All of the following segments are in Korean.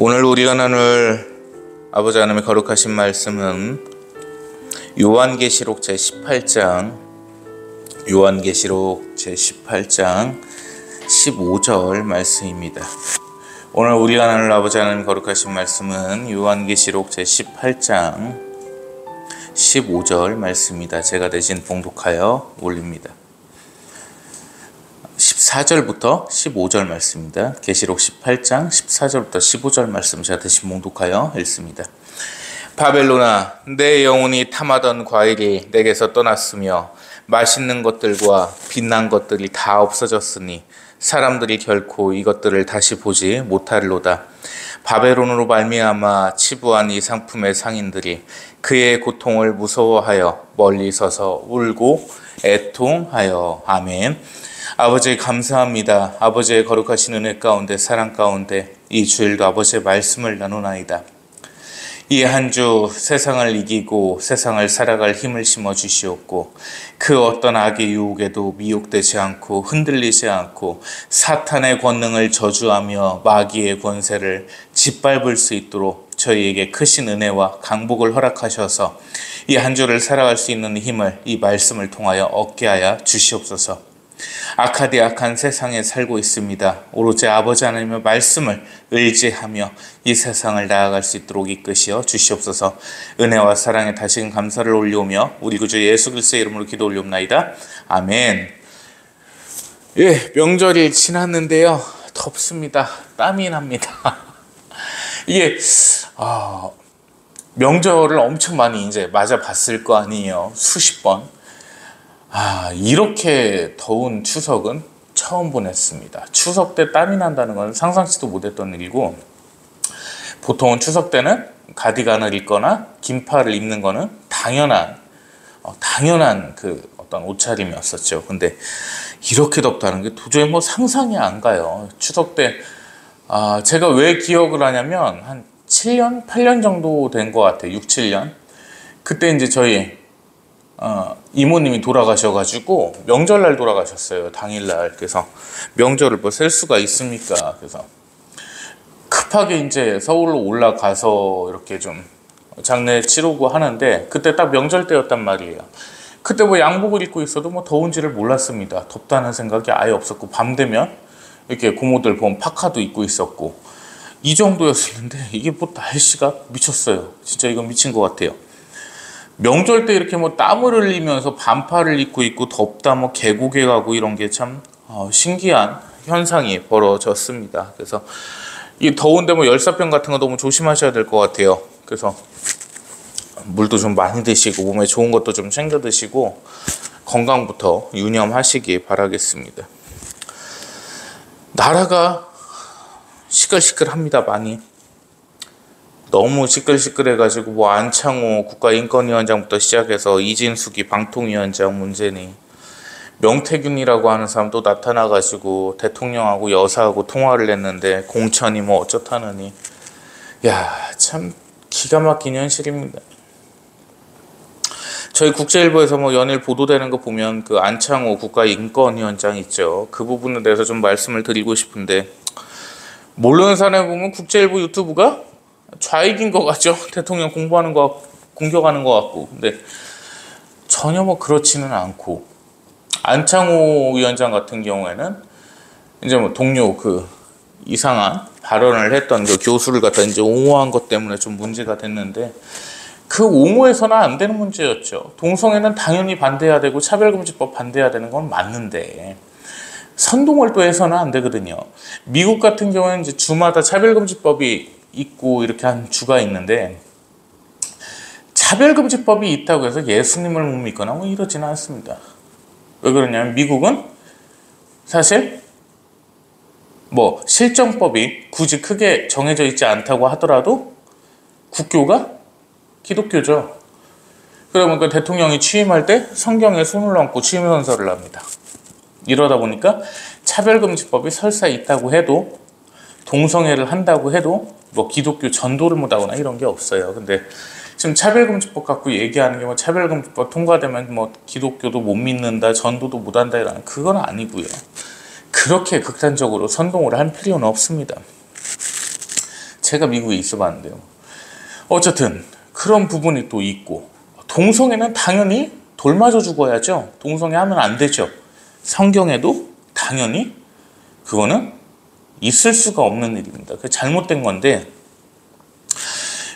오늘 우리가 나눌 아버지 하나님의 거룩하신 말씀은 요한계시록 제18장 15절 말씀입니다. 오늘 우리가 나눌 아버지 하나님의 거룩하신 말씀은 요한계시록 제18장 15절 말씀입니다. 제가 대신 봉독하여 올립니다. 14절부터 15절 말씀입니다. 계시록 18장 14절부터 15절 말씀 제가 대신 봉독하여 읽습니다. 바벨론아, 내 영혼이 탐하던 과일이 내게서 떠났으며 맛있는 것들과 빛난 것들이 다 없어졌으니 사람들이 결코 이것들을 다시 보지 못하리로다. 바벨론으로 말미암아 치부한 이 상품의 상인들이 그의 고통을 무서워하여 멀리 서서 울고 애통하여. 아멘. 아버지 감사합니다. 아버지의 거룩하신 은혜 가운데 사랑 가운데 이 주일도 아버지의 말씀을 나누나이다. 이 한 주 세상을 이기고 세상을 살아갈 힘을 심어 주시옵고 그 어떤 악의 유혹에도 미혹되지 않고 흔들리지 않고 사탄의 권능을 저주하며 마귀의 권세를 짓밟을 수 있도록 저희에게 크신 은혜와 강복을 허락하셔서 이 한 주를 살아갈 수 있는 힘을 이 말씀을 통하여 얻게 하여 주시옵소서. 악하디 악한 세상에 살고 있습니다. 오로지 아버지 하나님의 말씀을 의지하며 이 세상을 나아갈 수 있도록 이끄시어 주시옵소서. 은혜와 사랑에 다시금 감사를 올려오며 우리 구주 예수 그리스도의 이름으로 기도 올려옵나이다. 아멘. 명절이 지났는데요. 덥습니다. 땀이 납니다. 이게 명절을 엄청 많이 이제 맞아봤을 거 아니에요. 수십 번. 이렇게 더운 추석은 처음 보냈습니다. 추석 때 땀이 난다는 건 상상치도 못했던 일이고, 보통은 추석 때는 가디건을 입거나 긴팔을 입는 거는 당연한 그 어떤 옷차림이었었죠. 근데 이렇게 덥다는 게 도저히 상상이 안 가요. 추석 때 제가 왜 기억을 하냐면 한 7년, 8년 정도 된 것 같아요. 6, 7년. 그때 이제 저희 이모님이 돌아가셔가지고 명절날 돌아가셨어요. 당일날. 그래서 명절을 셀 수가 있습니까? 그래서 급하게 이제 서울로 올라가서 이렇게 좀 장례 치르고 하는데 그때 딱 명절 때였단 말이에요. 그때 양복을 입고 있어도 더운지를 몰랐습니다. 덥다는 생각이 아예 없었고, 밤 되면 이렇게 고모들 보면 파카도 입고 있었고 이 정도였었는데 이게 날씨가 미쳤어요. 진짜 이건 미친 것 같아요. 명절 때 이렇게 땀을 흘리면서 반팔을 입고 있고 덥다 계곡에 가고 이런 게 참 신기한 현상이 벌어졌습니다. 그래서 이 더운데 열사병 같은 거 너무 조심하셔야 될 것 같아요. 그래서 물도 좀 많이 드시고 몸에 좋은 것도 좀 챙겨 드시고 건강부터 유념하시기 바라겠습니다. 나라가 시끌시끌합니다. 많이. 너무 시끌시끌해가지고 안창호 국가인권위원장부터 시작해서 이진숙이 방통위원장 문제니, 명태균이라고 하는 사람도 나타나가지고 대통령하고 여사하고 통화를 했는데 공천이 어쩌다느니, 참 기가 막힌 현실입니다. 저희 국제일보에서 연일 보도되는 거 보면 그 안창호 국가인권위원장 있죠. 그 부분에 대해서 좀 말씀을 드리고 싶은데, 모르는 사람이 보면 국제일보 유튜브가 좌익인 것 같죠. 대통령 공격하는 것 같고. 근데 전혀 그렇지는 않고, 안창호 위원장 같은 경우에는 이제 동료 이상한 발언을 했던 그 교수를 갖다 이제 옹호한 것 때문에 좀 문제가 됐는데, 그 옹호해서는 안 되는 문제였죠. 동성애는 당연히 반대해야 되고 차별금지법 반대해야 되는 건 맞는데 선동을 또 해서는 안 되거든요. 미국 같은 경우에는 이제 주마다 차별금지법이 있고 이렇게 한 주가 있는데, 차별금지법이 있다고 해서 예수님을 못 믿거나 이러지는 않습니다. 왜 그러냐면 미국은 사실 실정법이 굳이 크게 정해져 있지 않다고 하더라도 국교가 기독교죠. 그러면 그 대통령이 취임할 때 성경에 손을 얹고 취임 선서를 합니다. 이러다 보니까 차별금지법이 설사 있다고 해도, 동성애를 한다고 해도 기독교 전도를 못하거나 이런 게 없어요. 근데 지금 차별금지법 갖고 얘기하는 게 차별금지법 통과되면 기독교도 못 믿는다, 전도도 못한다 이런, 그건 아니고요. 그렇게 극단적으로 선동을 할 필요는 없습니다. 제가 미국에 있어 봤는데요. 어쨌든 그런 부분이 또 있고, 동성애는 당연히 돌 맞아 죽어야죠. 동성애 하면 안 되죠. 성경에도 당연히 그거는 있을 수가 없는 일입니다. 그게 잘못된 건데,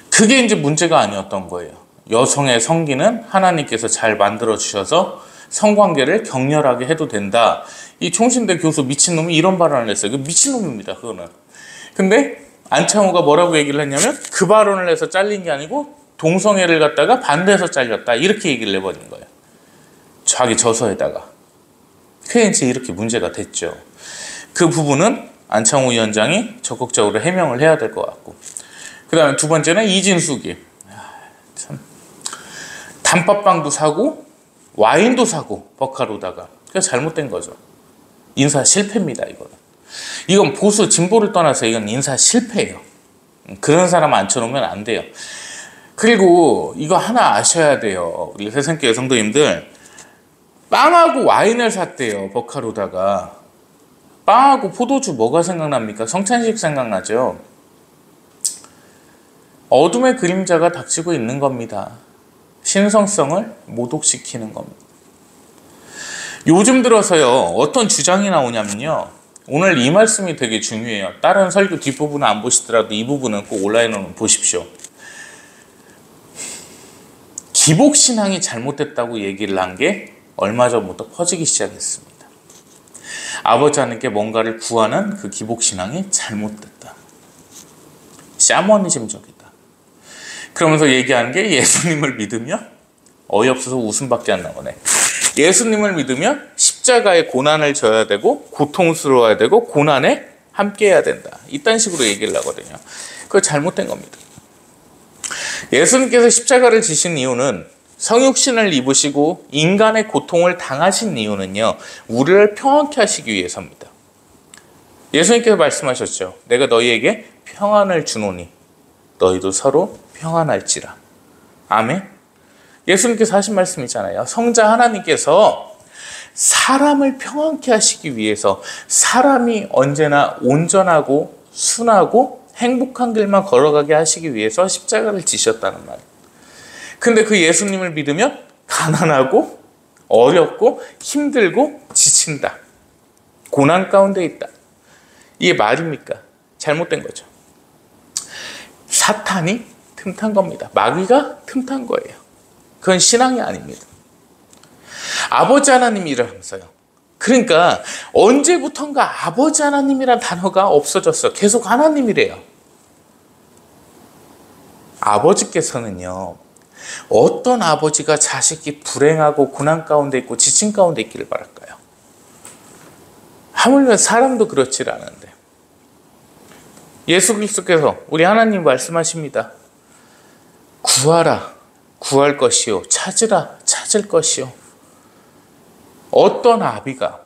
그게 이제 문제가 아니었던 거예요. 여성의 성기는 하나님께서 잘 만들어 주셔서 성관계를 격렬하게 해도 된다. 이 총신대 교수 미친놈이 이런 발언을 했어요. 그 미친놈입니다, 그거는. 근데 안창호가 뭐라고 얘기를 했냐면, 그 발언을 해서 잘린 게 아니고 동성애를 갖다가 반대해서 잘렸다, 이렇게 얘기를 해버린 거예요. 자기 저서에다가. 그게 이제 이렇게 문제가 됐죠. 그 부분은 안창호 위원장이 적극적으로 해명을 해야 될 것 같고, 그 다음에 두 번째는 이진숙이 참 단팥빵도 사고 와인도 사고 버카로다가. 그게 잘못된 거죠. 인사 실패입니다. 이건 보수 진보를 떠나서 이건 인사 실패예요. 그런 사람 앉혀놓으면 안 돼요. 그리고 이거 하나 아셔야 돼요. 우리 새생교 여성도님들, 빵하고 와인을 샀대요, 버카로다가. 빵하고 포도주 뭐가 생각납니까? 성찬식 생각나죠. 어둠의 그림자가 닥치고 있는 겁니다. 신성성을 모독시키는 겁니다. 요즘 들어서요, 어떤 주장이 나오냐면요, 오늘 이 말씀이 되게 중요해요. 다른 설교 뒷부분은 안 보시더라도 이 부분은 꼭 온라인으로 보십시오. 기복신앙이 잘못됐다고 얘기를 한 게 얼마 전부터 퍼지기 시작했습니다. 아버지 하나님께 뭔가를 구하는 그 기복신앙이 잘못됐다. 샤머니즘적이다. 그러면서 얘기하는 게, 예수님을 믿으면, 어이없어서 웃음밖에 안 나오네. 예수님을 믿으면 십자가의 고난을 져야 되고 고통스러워야 되고 고난에 함께 해야 된다. 이딴 식으로 얘기를 하거든요. 그거 잘못된 겁니다. 예수님께서 십자가를 지신 이유는, 성육신을 입으시고 인간의 고통을 당하신 이유는요, 우리를 평안케 하시기 위해서입니다. 예수님께서 말씀하셨죠. 내가 너희에게 평안을 주노니 너희도 서로 평안할지라. 아멘. 예수님께서 하신 말씀이잖아요. 성자 하나님께서 사람을 평안케 하시기 위해서 사람이 언제나 온전하고 순하고 행복한 길만 걸어가게 하시기 위해서 십자가를 지셨다는 말이에요. 근데 그 예수님을 믿으면 가난하고 어렵고 힘들고 지친다. 고난 가운데 있다. 이게 말입니까? 잘못된 거죠. 사탄이 틈탄 겁니다. 마귀가 틈탄 거예요. 그건 신앙이 아닙니다. 아버지 하나님이라면서요. 그러니까 언제부턴가 아버지 하나님이란 단어가 없어졌어요. 계속 하나님이래요. 아버지께서는요, 어떤 아버지가 자식이 불행하고 고난 가운데 있고 지친 가운데 있기를 바랄까요? 하물며 사람도 그렇지 않은데. 예수 그리스도께서 우리 하나님 말씀하십니다. 구하라, 구할 것이요. 찾으라, 찾을 것이요. 어떤 아비가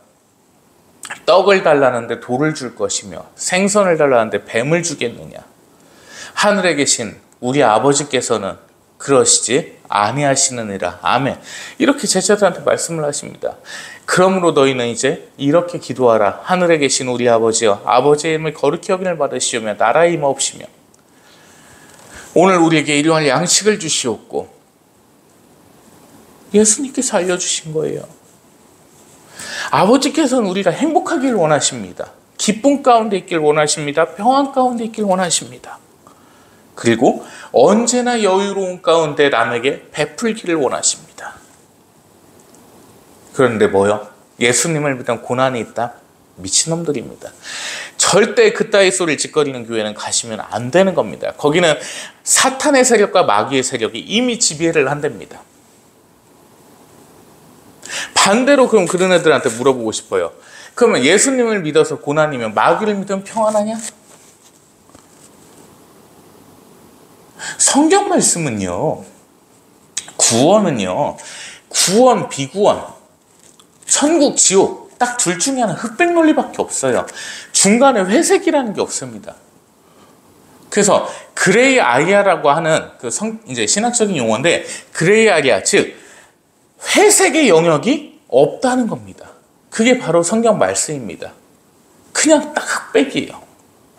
떡을 달라는데 돌을 줄 것이며 생선을 달라는데 뱀을 주겠느냐. 하늘에 계신 우리 아버지께서는 그러시지 아니하시느니라. 아멘. 이렇게 제자들한테 말씀을 하십니다. 그러므로 너희는 이제 이렇게 기도하라. 하늘에 계신 우리 아버지여, 아버지의 이름을 거룩히 여김을 받으시오며 나라의 임하옵시며 오늘 우리에게 일용할 양식을 주시옵고. 예수님께서 알려주신 거예요. 아버지께서는 우리가 행복하길 원하십니다. 기쁨 가운데 있길 원하십니다. 평안 가운데 있길 원하십니다. 그리고 언제나 여유로운 가운데 남에게 베풀기를 원하십니다. 그런데 뭐요? 예수님을 믿은 고난이 있다? 미친놈들입니다. 절대 그따위 소리를 짓거리는 교회는 가시면 안 되는 겁니다. 거기는 사탄의 세력과 마귀의 세력이 이미 지배를 한답니다. 반대로 그럼 그런 애들한테 물어보고 싶어요. 그러면 예수님을 믿어서 고난이면 마귀를 믿으면 평안하냐? 성경 말씀은요, 구원은요, 구원, 비구원, 천국, 지옥, 딱 둘 중에 하나, 흑백 논리밖에 없어요. 중간에 회색이라는 게 없습니다. 그래서 그레이 아리아라고 하는 이제 신학적인 용어인데, 그레이 아리아, 즉 회색의 영역이 없다는 겁니다. 그게 바로 성경 말씀입니다. 그냥 딱 흑백이에요.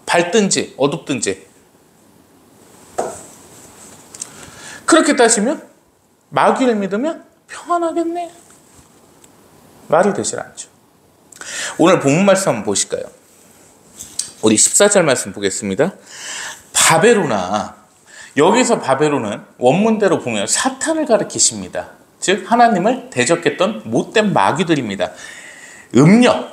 밝든지 어둡든지. 그렇게 따지면 마귀를 믿으면 평안하겠네. 말이 되질 않죠. 오늘 본문 말씀 한번 보실까요? 우리 14절 말씀 보겠습니다. 바벨로나, 여기서 바벨론은 원문대로 보면 사탄을 가리키십니다. 즉 하나님을 대적했던 못된 마귀들입니다. 음녀,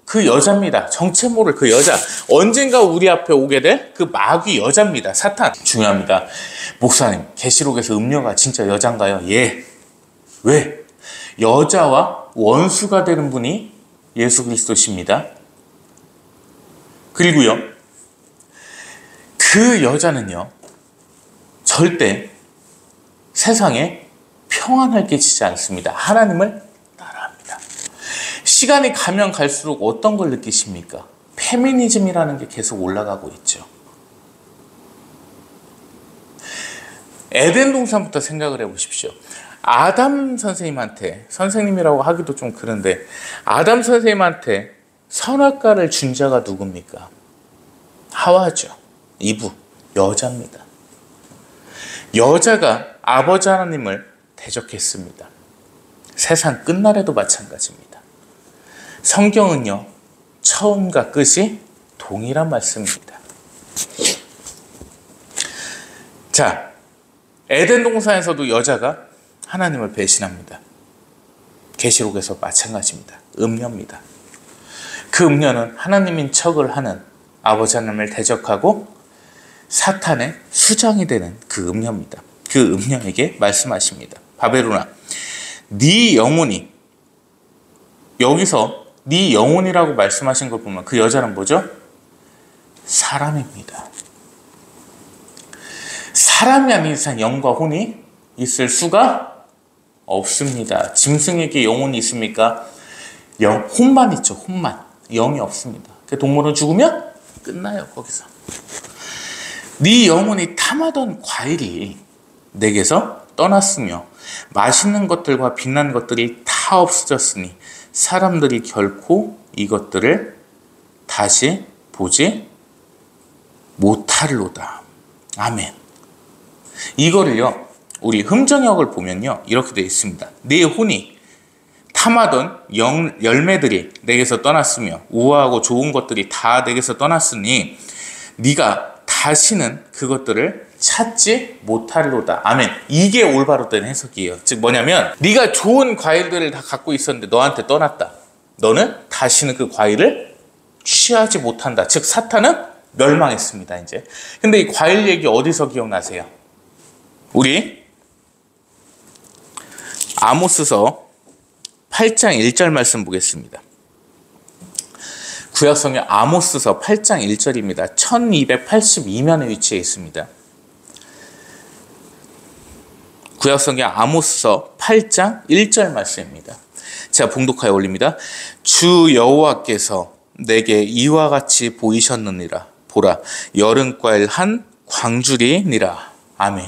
그 여자입니다. 정체 모를 그 여자. 언젠가 우리 앞에 오게 될 그 마귀 여자입니다. 사탄. 중요합니다. 목사님, 계시록에서 음녀가 진짜 여잔가요? 예. 왜? 여자와 원수가 되는 분이 예수 그리스도십니다. 그리고요, 그 여자는요, 절대 세상에 평안을 끼치지 않습니다. 하나님을 따라합니다. 시간이 가면 갈수록 어떤 걸 느끼십니까? 페미니즘이라는 게 계속 올라가고 있죠. 에덴 동산부터 생각을 해보십시오. 아담 선생님한테, 선생님이라고 하기도 좀 그런데, 아담 선생님한테 선악과를 준 자가 누굽니까? 하와죠. 이브, 여자입니다. 여자가 아버지 하나님을 대적했습니다. 세상 끝날에도 마찬가지입니다. 성경은요, 처음과 끝이 동일한 말씀입니다. 자, 에덴 동산에서도 여자가 하나님을 배신합니다. 계시록에서 마찬가지입니다. 음녀입니다. 그 음녀는 하나님인 척을 하는, 아버지 하나님을 대적하고 사탄의 수장이 되는 그 음녀입니다. 그 음녀에게 말씀하십니다. 바벨로나, 네 영혼이, 여기서 네 영혼이라고 말씀하신 걸 보면 그 여자는 뭐죠? 사람입니다. 사람이 아닌 이상 영과 혼이 있을 수가 없습니다. 짐승에게 영혼이 있습니까? 혼만 있죠. 혼만. 영이 없습니다. 동물은 죽으면 끝나요. 거기서. 네 영혼이 탐하던 과일이 내게서 떠났으며 맛있는 것들과 빛난 것들이 다 없어졌으니 사람들이 결코 이것들을 다시 보지 못할로다. 아멘. 이거를요, 우리 흠정역을 보면요, 이렇게 되어 있습니다. 네 혼이 탐하던 열매들이 내게서 떠났으며 우아하고 좋은 것들이 다 내게서 떠났으니 네가 다시는 그것들을 찾지 못할로다. 아멘. 이게 올바로 된 해석이에요. 즉 뭐냐면, 네가 좋은 과일들을 다 갖고 있었는데 너한테 떠났다. 너는 다시는 그 과일을 취하지 못한다. 즉 사탄은 멸망했습니다. 이제. 근데 이 과일 얘기 어디서 기억나세요? 우리 아모스서 8장 1절 말씀 보겠습니다. 구약성경 아모스서 8장 1절입니다. 1282면에 위치해 있습니다. 구약성경 아모스서 8장 1절 말씀입니다. 제가 봉독하여 올립니다. 주 여호와께서 내게 이와 같이 보이셨느니라. 보라, 여름과일 한 광주리니라. 아멘.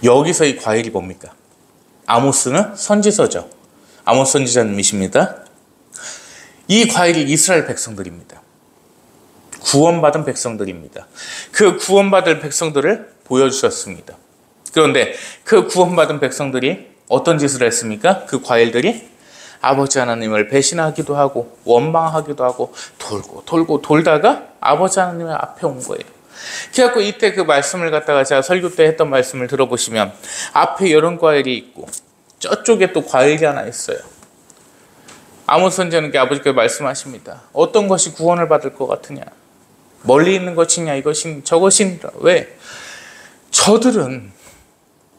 여기서 이 과일이 뭡니까? 아모스는 선지서죠. 아모스 선지자님이십니다. 이 과일이 이스라엘 백성들입니다. 구원받은 백성들입니다. 그 구원받을 백성들을 보여주셨습니다. 그런데 그 구원받은 백성들이 어떤 짓을 했습니까? 그 과일들이 아버지 하나님을 배신하기도 하고 원망하기도 하고 돌고 돌다가 아버지 하나님 앞에 온 거예요. 그래갖고 이때 그 말씀을 갖다가 제가 설교 때 했던 말씀을 들어보시면 앞에 여름 과일이 있고 저쪽에 또 과일이 하나 있어요. 아모스 선지자는 아버지께 말씀하십니다. 어떤 것이 구원을 받을 것 같으냐? 멀리 있는 것이냐 이것이 저것이니라. 왜? 저들은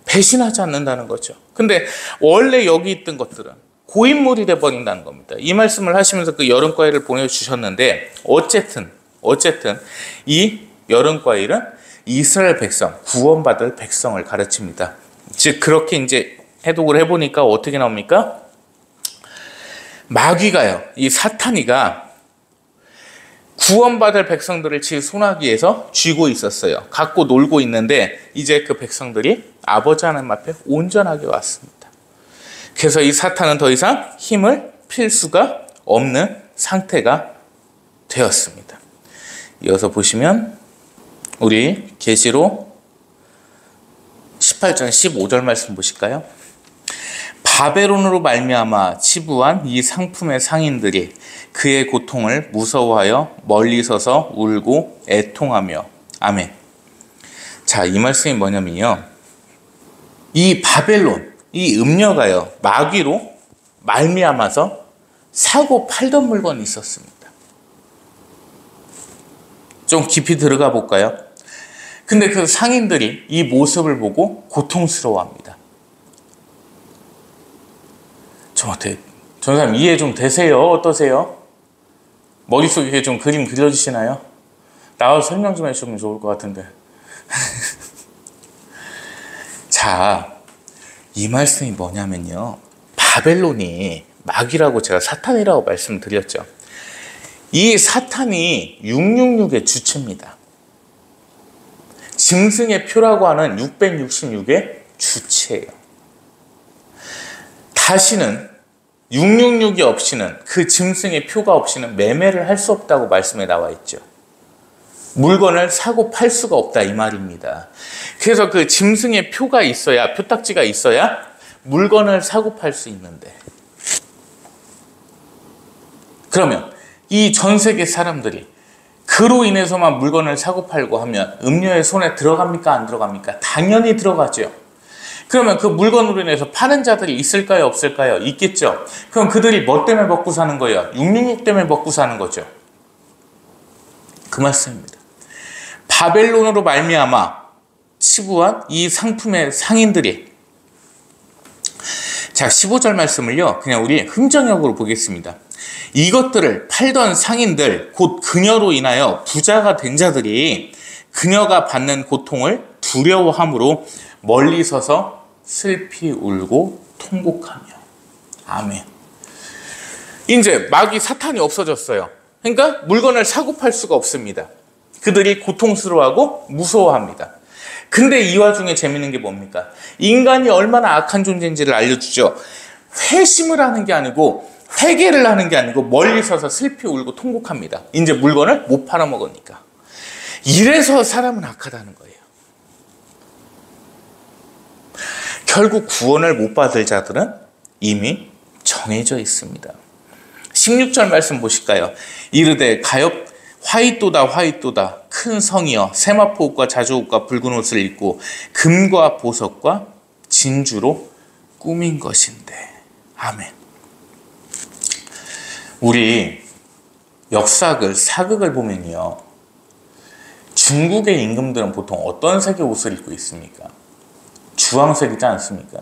배신하지 않는다는 거죠. 근데 원래 여기 있던 것들은 고인물이 돼버린다는 겁니다. 이 말씀을 하시면서 그 여름과일을 보내주셨는데 어쨌든 이 여름과일은 이스라엘 백성, 구원받을 백성을 가르칩니다. 즉 그렇게 이제 해독을 해보니까 어떻게 나옵니까? 마귀가요, 이 사탄이가 구원받을 백성들을 지 소나기에서 쥐고 있었어요. 갖고 놀고 있는데 이제 그 백성들이 아버지 하나님 앞에 온전하게 왔습니다. 그래서 이 사탄은 더 이상 힘을 필 수가 없는 상태가 되었습니다. 이어서 보시면 우리 계시록 18장 15절 말씀 보실까요? 바벨론으로 말미암아 치부한 이 상품의 상인들이 그의 고통을 무서워하여 멀리 서서 울고 애통하며. 아멘. 자, 이 말씀이 뭐냐면요, 이 바벨론, 이 음녀가요, 마귀로 말미암아서 사고 팔던 물건이 있었습니다. 좀 깊이 들어가 볼까요? 근데 그 상인들이 이 모습을 보고 고통스러워합니다. 좀 어때요? 전사님 이해 좀 되세요? 어떠세요? 머릿속에 좀 그림 그려지시나요? 나와서 설명 좀 해주시면 좋을 것 같은데. 자, 이 말씀이 뭐냐면요, 바벨론이 마귀라고 제가 사탄이라고 말씀드렸죠. 이 사탄이 666의 주체입니다. 짐승의 표라고 하는 666의 주체예요. 다시는 666이 없이는, 그 짐승의 표가 없이는 매매를 할 수 없다고 말씀에 나와 있죠. 물건을 사고 팔 수가 없다, 이 말입니다. 그래서 그 짐승의 표가 있어야, 표딱지가 있어야 물건을 사고 팔 수 있는데, 그러면 이 전 세계 사람들이 그로 인해서만 물건을 사고 팔고 하면 음료의 손에 들어갑니까? 안 들어갑니까? 당연히 들어가죠. 그러면 그 물건으로 인해서 파는 자들이 있을까요? 없을까요? 있겠죠. 그럼 그들이 뭐 때문에 먹고 사는 거예요? 666 때문에 먹고 사는 거죠. 그 말씀입니다. 바벨론으로 말미암아 치부한 이 상품의 상인들이. 자, 15절 말씀을요, 그냥 우리 흥정역으로 보겠습니다. 이것들을 팔던 상인들, 곧 그녀로 인하여 부자가 된 자들이 그녀가 받는 고통을 두려워함으로 멀리 서서 슬피 울고 통곡하며. 아멘. 이제 마귀 사탄이 없어졌어요. 그러니까 물건을 사고 팔 수가 없습니다. 그들이 고통스러워하고 무서워합니다. 근데 이 와중에 재밌는 게 뭡니까? 인간이 얼마나 악한 존재인지를 알려주죠. 회심을 하는 게 아니고, 회개를 하는 게 아니고 멀리 서서 슬피 울고 통곡합니다. 이제 물건을 못 팔아먹으니까. 이래서 사람은 악하다는 거예요. 결국 구원을 못 받을 자들은 이미 정해져 있습니다. 16절 말씀 보실까요? 이르되 가엾 화이또다 화이또다 큰 성이여 세마포 옷과 자주옷과 붉은 옷을 입고 금과 보석과 진주로 꾸민 것인데. 아멘. 우리 역사글, 사극을 보면요, 중국의 임금들은 보통 어떤 색의 옷을 입고 있습니까? 주황색이지 않습니까?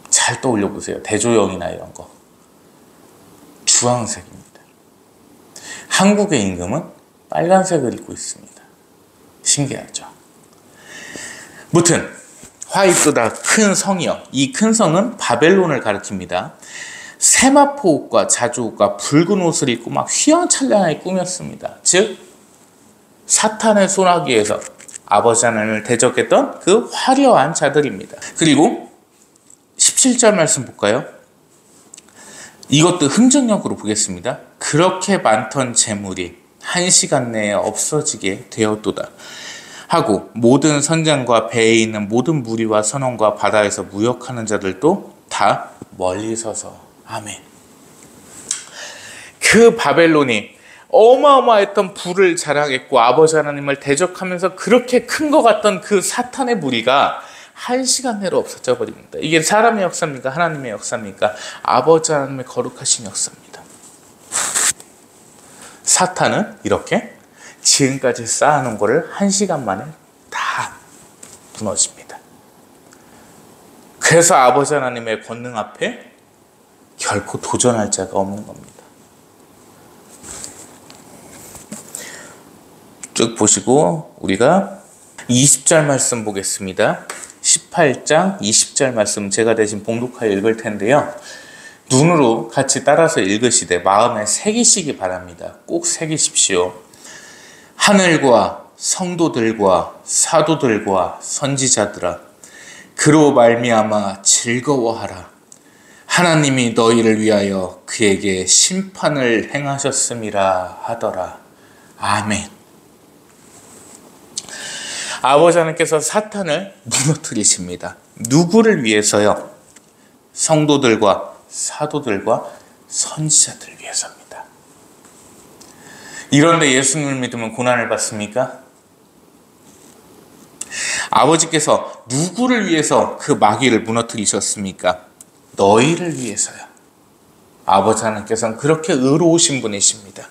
잘 떠올려 보세요. 대조영이나 이런 거. 주황색입니다. 한국의 임금은 빨간색을 입고 있습니다. 신기하죠? 무튼 화이트다 큰 성이여, 이 큰 성은 바벨론을 가리킵니다. 세마포 옷과 자주옷과 붉은 옷을 입고 막 휘황찬란하게 꾸몄습니다. 즉 사탄의 소나기에서 아버지 하나님을 대적했던 그 화려한 자들입니다. 그리고 17절 말씀 볼까요? 이것도 흥정역으로 보겠습니다. 그렇게 많던 재물이 1시간 내에 없어지게 되었도다 하고 모든 선장과 배에 있는 모든 무리와 선원과 바다에서 무역하는 자들도 다 멀리 서서. 아멘. 그 바벨론이 어마어마했던 부를 자랑했고 아버지 하나님을 대적하면서 그렇게 큰 것 같던 그 사탄의 무리가 1시간 내로 없어져 버립니다. 이게 사람의 역사입니까? 하나님의 역사입니까? 아버지 하나님의 거룩하신 역사입니다. 사탄은 이렇게 지금까지 쌓아놓은 거를 1시간 만에 다 무너집니다. 그래서 아버지 하나님의 권능 앞에 결코 도전할 자가 없는 겁니다. 쭉 보시고 우리가 20절 말씀 보겠습니다. 18장 20절 말씀 제가 대신 봉독하여 읽을 텐데요. 눈으로 같이 따라서 읽으시되 마음에 새기시기 바랍니다. 꼭 새기십시오. 하늘과 성도들과 사도들과 선지자들아, 그로 말미암아 즐거워하라. 하나님이 너희를 위하여 그에게 심판을 행하셨음이라 하더라. 아멘. 아버지 하나님께서 사탄을 무너뜨리십니다. 누구를 위해서요? 성도들과 사도들과 선지자들을 위해서입니다. 이런데 예수님을 믿으면 고난을 받습니까? 아버지께서 누구를 위해서 그 마귀를 무너뜨리셨습니까? 너희를 위해서요. 아버지 하나님께서는 그렇게 의로우신 분이십니다.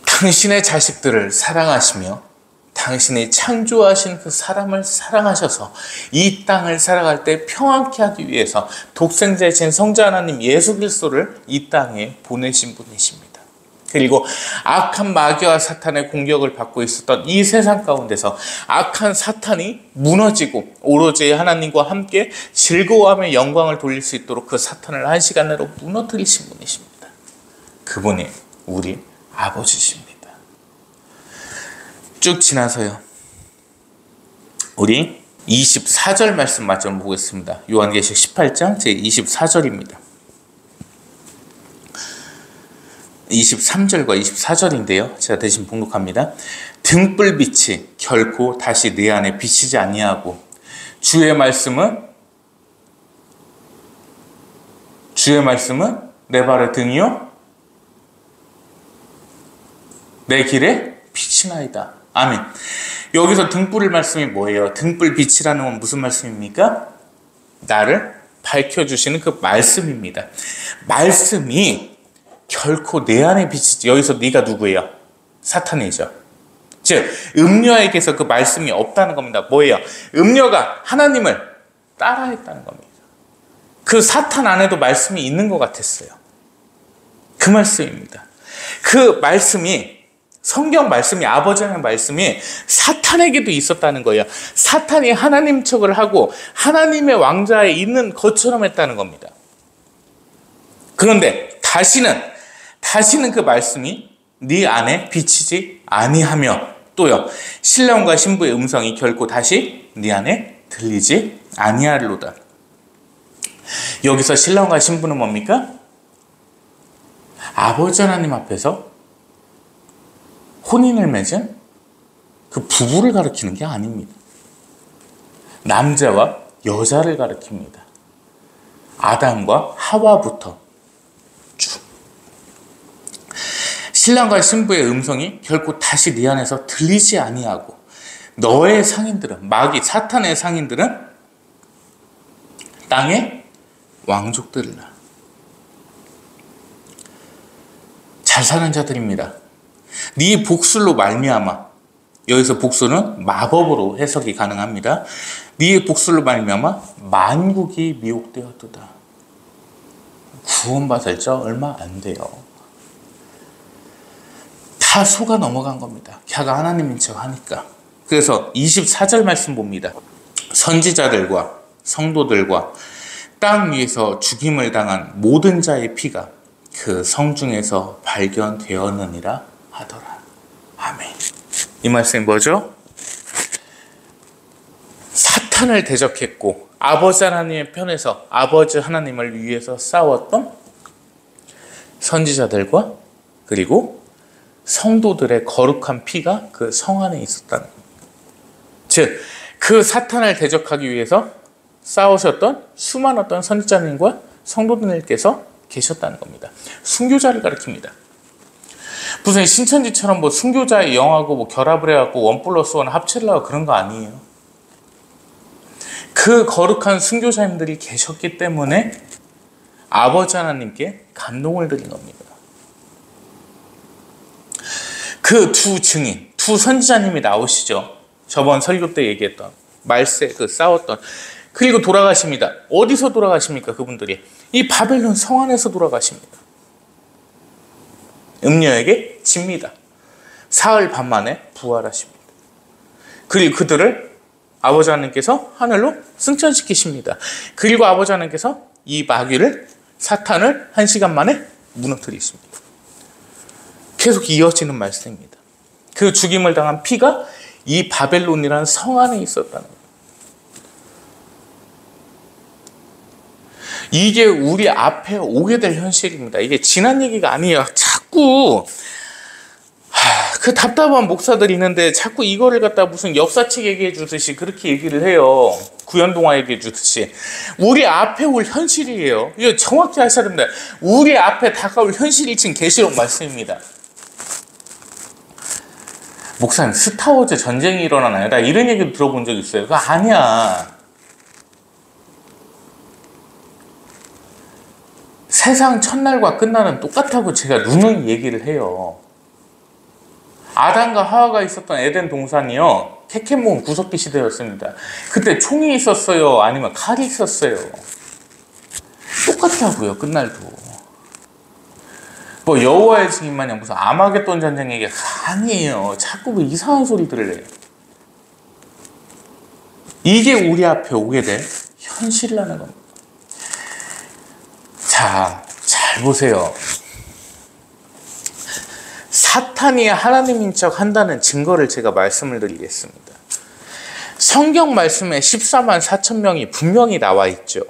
당신의 자식들을 사랑하시며 당신이 창조하신 그 사람을 사랑하셔서 이 땅을 살아갈 때 평안케 하기 위해서 독생자이신 성자 하나님 예수 그리스도를 이 땅에 보내신 분이십니다. 그리고 악한 마귀와 사탄의 공격을 받고 있었던 이 세상 가운데서 악한 사탄이 무너지고 오로지 하나님과 함께 즐거워하며 영광을 돌릴 수 있도록 그 사탄을 한 시간 내로 무너뜨리신 분이십니다. 그분이 우리 아버지십니다. 쭉 지나서요. 우리 24절 말씀 마저 보겠습니다. 요한계시록 18장 제24절입니다. 23절과 24절인데요. 제가 대신 봉독합니다. 등불빛이 결코 다시 내 안에 비치지 아니하고 주의 말씀은 내 발의 등이요 내 길에 빛이나이다. 아멘. 여기서 등불의 말씀이 뭐예요? 등불빛이라는 건 무슨 말씀입니까? 나를 밝혀주시는 그 말씀입니다. 말씀이 결코 내 안에 비치지. 여기서 네가 누구예요? 사탄이죠. 즉 음녀에게서 그 말씀이 없다는 겁니다. 뭐예요? 음녀가 하나님을 따라했다는 겁니다. 그 사탄 안에도 말씀이 있는 것 같았어요. 그 말씀입니다. 그 말씀이 성경 말씀이 아버지의 말씀이 사탄에게도 있었다는 거예요. 사탄이 하나님 척을 하고 하나님의 왕좌에 있는 것처럼 했다는 겁니다. 그런데 다시는 그 말씀이 네 안에 비치지 아니하며 또요 신랑과 신부의 음성이 결코 다시 네 안에 들리지 아니하리로다. 여기서 신랑과 신부는 뭡니까? 아버지 하나님 앞에서 혼인을 맺은 그 부부를 가리키는 게 아닙니다. 남자와 여자를 가리킵니다. 아담과 하와부터 쭉. 신랑과 신부의 음성이 결코 다시 네 안에서 들리지 아니하고 너의 상인들은 마귀 사탄의 상인들은 땅의 왕족들이라. 잘 사는 자들입니다. 네 복술로 말미암아, 여기서 복술은 마법으로 해석이 가능합니다. 네 복술로 말미암아 만국이 미혹되었도다. 구원받을 자 얼마 안 돼요. 다 속아 넘어간 겁니다. 걔가 하나님인 척 하니까. 그래서 24절 말씀 봅니다. 선지자들과 성도들과 땅 위에서 죽임을 당한 모든 자의 피가 그 성중에서 발견되었느니라 하더라. 아멘. 이 말씀이 뭐죠? 사탄을 대적했고 아버지 하나님의 편에서 아버지 하나님을 위해서 싸웠던 선지자들과 그리고 성도들의 거룩한 피가 그 성 안에 있었다는 겁니다. 즉, 그 사탄을 대적하기 위해서 싸우셨던 수많았던 선지자님과 성도들께서 계셨다는 겁니다. 순교자를 가리킵니다. 무슨 신천지처럼 뭐 순교자의 영하고 뭐 결합을 해갖고 1+1 합체를 하고 그런 거 아니에요. 그 거룩한 순교자님들이 계셨기 때문에 아버지 하나님께 감동을 드린 겁니다. 그 두 증인, 두 선지자님이 나오시죠. 저번 설교 때 얘기했던 말세 그 싸웠던 그리고 돌아가십니다. 어디서 돌아가십니까? 그분들이 이 바벨론 성 안에서 돌아가십니다. 음녀에게 집니다. 사흘 반 만에 부활하십니다. 그리고 그들을 아버지 하나님께서 하늘로 승천시키십니다. 그리고 아버지 하나님께서 이 마귀를 사탄을 1시간 만에 무너뜨리십니다. 계속 이어지는 말씀입니다. 그 죽임을 당한 피가 이 바벨론이라는 성 안에 있었다는 거예요. 이게 우리 앞에 오게 될 현실입니다. 이게 지난 얘기가 아니에요. 자꾸 그 답답한 목사들이 있는데 자꾸 이거를 갖다 무슨 역사책 얘기해 주듯이 그렇게 얘기를 해요. 구연동화 얘기해 주듯이. 우리 앞에 올 현실이에요. 이거 정확히 하셔야 됩니다. 우리 앞에 다가올 현실이 지금 계시록 말씀입니다. 목사님, 스타워즈 전쟁이 일어나나요? 나 이런 얘기도 들어본 적 있어요. 그거 아니야. 세상 첫날과 끝날은 똑같다고 제가 누누이 얘기를 해요. 아담과 하와가 있었던 에덴 동산이요, 캐켓몬 구석기 시대였습니다. 그때 총이 있었어요? 아니면 칼이 있었어요? 똑같다고요, 끝날도. 뭐 여호와의 증인 마냥 무슨 아마겟돈 전쟁 얘기 아니에요. 자꾸 뭐 이상한 소리들을 해요. 이게 우리 앞에 오게 될 현실이라는 겁니다. 자, 잘 보세요. 사탄이 하나님인 척 한다는 증거를 제가 말씀을 드리겠습니다. 성경 말씀에 14만 4천 명이 분명히 나와 있죠.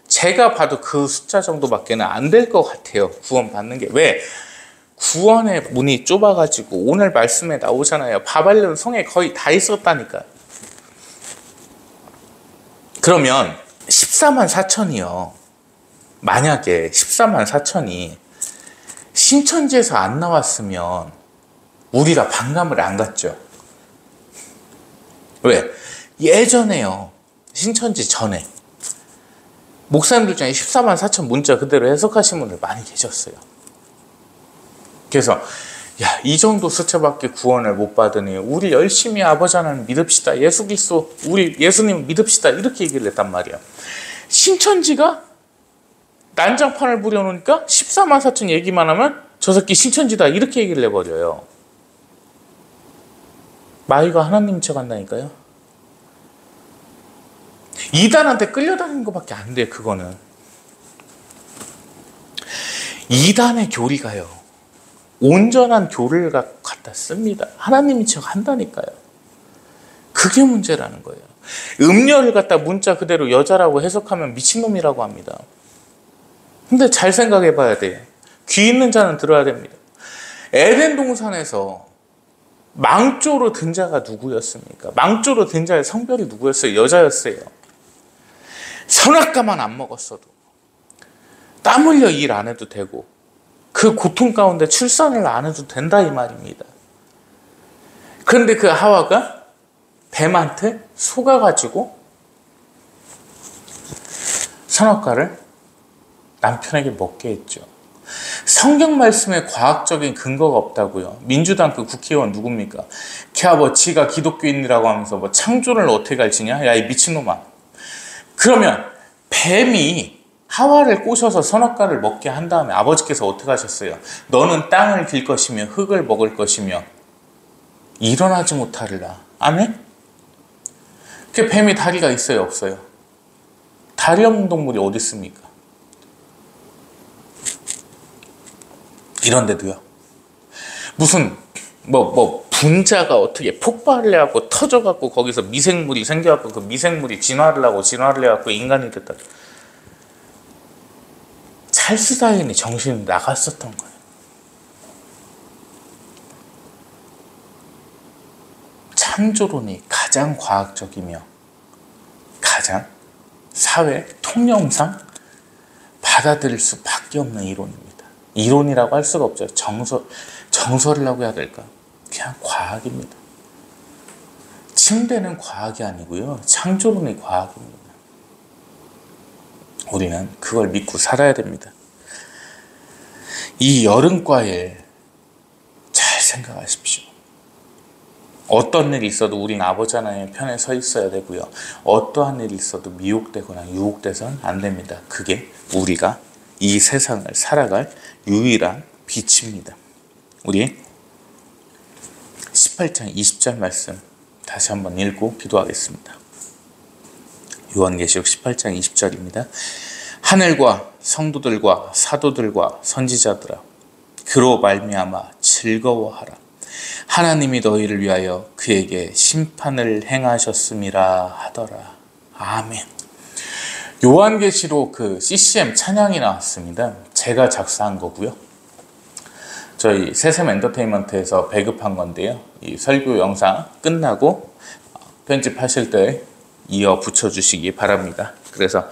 제가 봐도 그 숫자 정도밖에 안 될 것 같아요. 구원 받는 게. 왜? 구원의 문이 좁아가지고 오늘 말씀에 나오잖아요. 바벨론 성에 거의 다 있었다니까요. 그러면 14만 4천이요. 만약에 14만 4천이 신천지에서 안 나왔으면 우리가 반감을 안 갖죠. 왜? 예전에요. 신천지 전에 목사님들 중에 14만 4천 문자 그대로 해석하신 분들 많이 계셨어요. 그래서 야, 이 정도 숫자밖에 구원을 못 받으니 우리 열심히 아버지 하나님 믿읍시다. 예수 그리스도, 우리 예수님 믿읍시다. 이렇게 얘기를 했단 말이야. 신천지가 난장판을 부려놓으니까 14만 4천 얘기만 하면 저 새끼 신천지다 이렇게 얘기를 해버려요. 마귀가 하나님 척 한다니까요. 이단한테 끌려다니는 것밖에 안 돼. 그거는 이단의 교리가요, 온전한 교리를 갖다 씁니다. 하나님인 척 한다니까요. 그게 문제라는 거예요. 음녀를 갖다 문자 그대로 여자라고 해석하면 미친놈이라고 합니다. 근데 잘 생각해 봐야 돼. 귀 있는 자는 들어야 됩니다. 에덴 동산에서 망조로 든 자가 누구였습니까? 망조로 든 자의 성별이 누구였어요? 여자였어요. 선악과만 안 먹었어도, 땀 흘려 일 안 해도 되고, 그 고통 가운데 출산을 안 해도 된다 이 말입니다. 그런데 그 하와가 뱀한테 속아가지고 선악과를 남편에게 먹게 했죠. 성경 말씀에 과학적인 근거가 없다고요. 민주당 그 국회의원 누굽니까? 걔가 뭐 지가 기독교인이라고 하면서 뭐 창조를 어떻게 가르치냐? 야, 이 미친놈아. 그러면 뱀이 하와를 꼬셔서 선악과를 먹게 한 다음에 아버지께서 어떻게 하셨어요? 너는 땅을 길 것이며 흙을 먹을 것이며 일어나지 못하리라. 아멘? 그 뱀이 다리가 있어요, 없어요? 다리 없는 동물이 어디 있습니까? 이런데도요. 무슨 분자가 어떻게 폭발을 해갖고 터져갖고 거기서 미생물이 생겨갖고 그 미생물이 진화를 해갖고 인간이 됐다. 찰스 다윈이 정신이 나갔었던 거예요. 창조론이 가장 과학적이며 가장 사회 통념상 받아들일 수밖에 없는 이론입니다. 이론이라고 할 수가 없죠. 정설이라고 해야 될까? 그냥 과학입니다. 침대는 과학이 아니고요, 창조론이 과학입니다. 우리는 그걸 믿고 살아야 됩니다. 이 여름과일 잘 생각하십시오. 어떤 일이 있어도 우린 아버지 하나님의 편에 서 있어야 되고요, 어떠한 일이 있어도 미혹되거나 유혹돼서는 안 됩니다. 그게 우리가 이 세상을 살아갈 유일한 빛입니다. 우리 18장 20절 말씀 다시 한번 읽고 기도하겠습니다. 요한계시록 18장 20절입니다. 하늘과 성도들과 사도들과 선지자들아, 그로 말미암아 즐거워하라. 하나님이 너희를 위하여 그에게 심판을 행하셨음이라 하더라. 아멘. 요한계시록 그 CCM 찬양이 나왔습니다. 제가 작사한 거고요. 저희 세샘 엔터테인먼트에서 배급한 건데요. 이 설교 영상 끝나고 편집하실 때 이어 붙여주시기 바랍니다. 그래서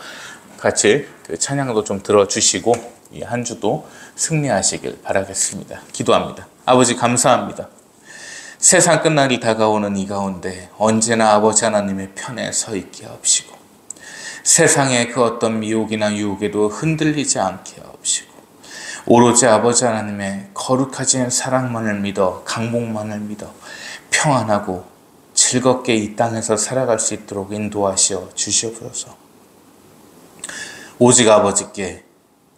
같이 그 찬양도 좀 들어주시고 이 한 주도 승리하시길 바라겠습니다. 기도합니다. 아버지 감사합니다. 세상 끝날이 다가오는 이 가운데 언제나 아버지 하나님의 편에 서 있게 하옵시고 세상의 그 어떤 미혹이나 유혹에도 흔들리지 않게 하옵시고 오로지 아버지 하나님의 거룩하신 사랑만을 믿어 강복만을 믿어 평안하고 즐겁게 이 땅에서 살아갈 수 있도록 인도하시어 주시옵소서. 오직 아버지께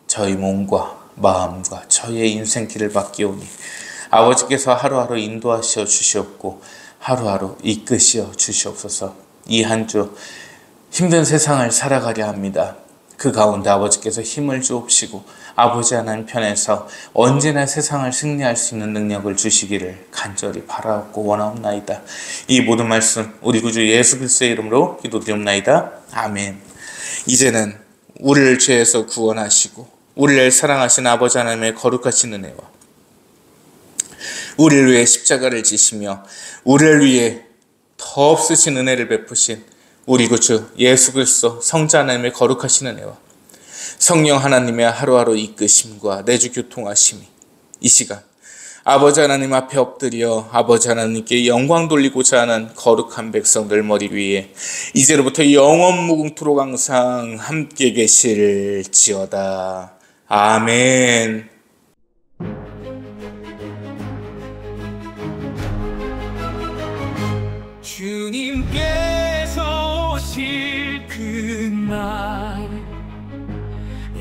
저희 몸과 마음과 저희의 인생길을 맡기오니 아버지께서 하루하루 인도하시어 주시옵고 하루하루 이끄시어 주시옵소서. 이 한 주 힘든 세상을 살아가려 합니다. 그 가운데 아버지께서 힘을 주옵시고 아버지 하나님 편에서 언제나 세상을 승리할 수 있는 능력을 주시기를 간절히 바라옵고 원하옵나이다. 이 모든 말씀 우리 구주 예수 그리스도의 이름으로 기도드리옵나이다. 아멘. 이제는 우리를 죄에서 구원하시고 우리를 사랑하신 아버지 하나님의 거룩하신 은혜와 우리를 위해 십자가를 지시며 우리를 위해 더 없으신 은혜를 베푸신 우리 구주 예수 그리스도 성자 하나님의 거룩하신 은혜와 성령 하나님의 하루하루 이끄심과 내주 교통하심이 이 시간 아버지 하나님 앞에 엎드려 아버지 하나님께 영광 돌리고자 하는 거룩한 백성들 머리 위에 이제로부터 영원 무궁토록 항상 함께 계실지어다. 아멘. 주님께서 오실 그날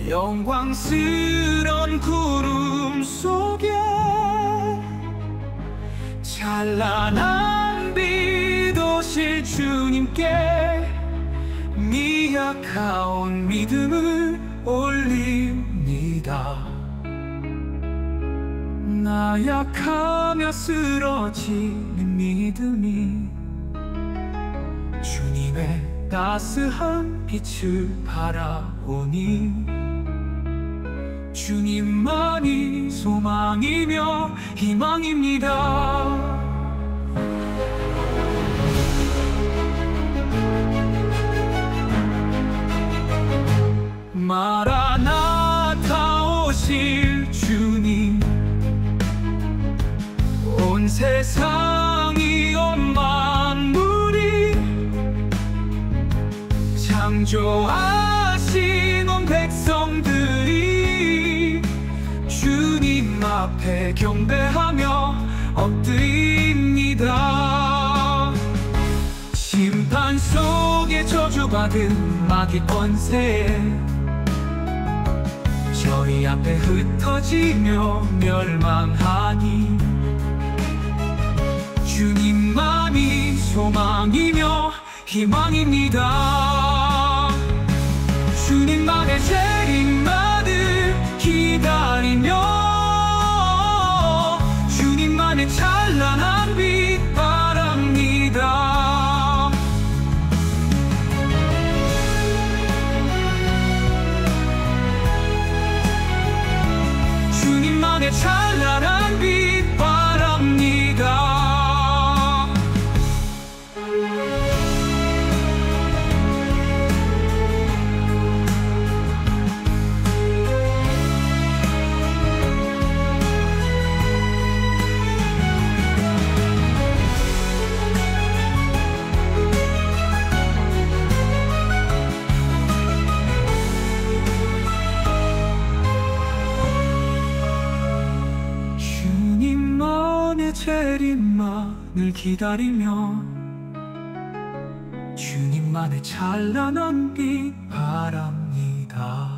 영광스런 구름 속에 찬란한 빛 오실 주님께 미약하온 믿음을 올립니다. 나약하며 쓰러지는 믿음이 주님의 따스한 빛을 바라보니 주님만이 소망이며 희망입니다. 마라나타 오실 주님 온 세상이 온 만물이 창조하신 온 백성들이 주님 앞에 경배하며 엎드립니다. 심판 속에 저주받은 마귀 권세에 저희 앞에 흩어지며 멸망하니 주님만이 소망이며 희망입니다. 주님만의 재림만을 기다리며 주님만의 찬란한 빛 바랍니다. 주님만의 찬란한 빛 바랍니다. 재림만을 기다리며 주님만의 찬란한 빛 바랍니다.